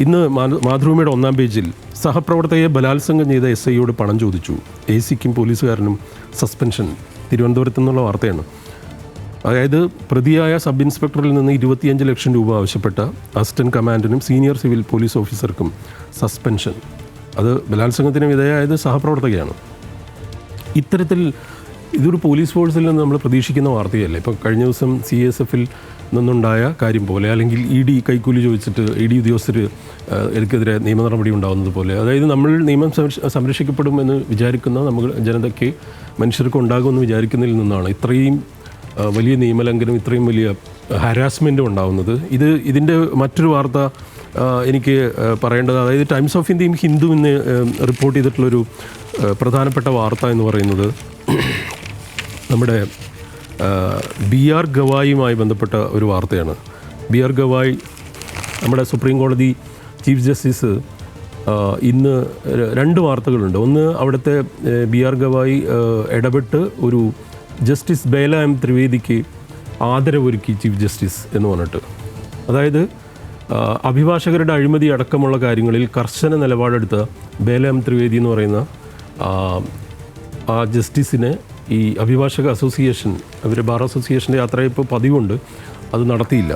ഇന്ന് മാതൃഭൂമിയുടെ 1-ാം പേജിൽ സഹപ്രവർത്തകയെ ബലാത്സംഗം ചെയ്ത SIയോട് പണം ചോദിച്ചു, ACക്കും പോലീസുകാരനും സസ്പെൻഷൻ. തിരുവനന്തപുരത്ത് നിന്നുള്ള വാർത്തയാണ്. അതായത് പ്രതിയായ സബ് ഇൻസ്പെക്ടറിൽ നിന്ന് 25 ലക്ഷം രൂപ ആവശ്യപ്പെട്ട അസിസ്റ്റൻറ്റ് കമാൻഡനും സീനിയർ സിവിൽ പോലീസ് ഓഫീസർക്കും സസ്പെൻഷൻ. അത് ബലാത്സംഗത്തിന് വിധേയമായത് സഹപ്രവർത്തകയാണ്. ഇത്തരത്തിൽ ഇതൊരു പോലീസ് ഫോഴ്സിൽ നിന്ന് നമ്മൾ പ്രതീക്ഷിക്കുന്ന വാർത്തയല്ല. ഇപ്പോൾ കഴിഞ്ഞ ദിവസം CSFൽ നിന്നുണ്ടായ കാര്യം പോലെ, അല്ലെങ്കിൽ ED കൈക്കൂലി ചോദിച്ചിട്ട് ED ഉദ്യോഗസ്ഥർ എനിക്കെതിരെ നിയമ നടപടി ഉണ്ടാകുന്നത് പോലെ, അതായത് നമ്മൾ നിയമം സംരക്ഷിക്കപ്പെടുമെന്ന് വിചാരിക്കുന്ന നമ്മൾ ജനതയ്ക്ക് മനുഷ്യർക്ക് ഉണ്ടാകുമെന്ന് വിചാരിക്കുന്നതിൽ നിന്നാണ് ഇത്രയും വലിയ നിയമലംഘനം, ഇത്രയും വലിയ ഹരാസ്മെൻറ്റും ഉണ്ടാകുന്നത്. ഇതിൻ്റെ മറ്റൊരു വാർത്ത എനിക്ക് പറയേണ്ടത്, അതായത് ടൈംസ് ഓഫ് ഇന്ത്യയും ഹിന്ദു ഇന്ന് റിപ്പോർട്ട് ചെയ്തിട്ടുള്ളൊരു പ്രധാനപ്പെട്ട വാർത്ത എന്ന് പറയുന്നത് നമ്മുടെ BR ഗവായിയുമായി ബന്ധപ്പെട്ട ഒരു വാർത്തയാണ്. BR ഗവായ് നമ്മുടെ സുപ്രീം കോടതി ചീഫ് ജസ്റ്റിസ് ഇന്ന് 2 വാർത്തകളുണ്ട്. ഒന്ന്, അവിടുത്തെ BR ഗവായി ഇടപെട്ട് ഒരു ജസ്റ്റിസ് ബേല M ത്രിവേദിക്ക് ആദരവൊരുക്കി ചീഫ് ജസ്റ്റിസ് എന്ന് പറഞ്ഞിട്ട്. അതായത് അഭിഭാഷകരുടെ അഴിമതി അടക്കമുള്ള കാര്യങ്ങളിൽ കർശന നിലപാടെടുത്ത ബേല M ത്രിവേദി എന്ന് പറയുന്ന ആ ജസ്റ്റിസിനെ ഈ അഭിഭാഷക അസോസിയേഷൻ, അവരുടെ ബാർ അസോസിയേഷൻ്റെ യാത്രയപ്പ് പതിവുണ്ട്, അത് നടത്തിയില്ല.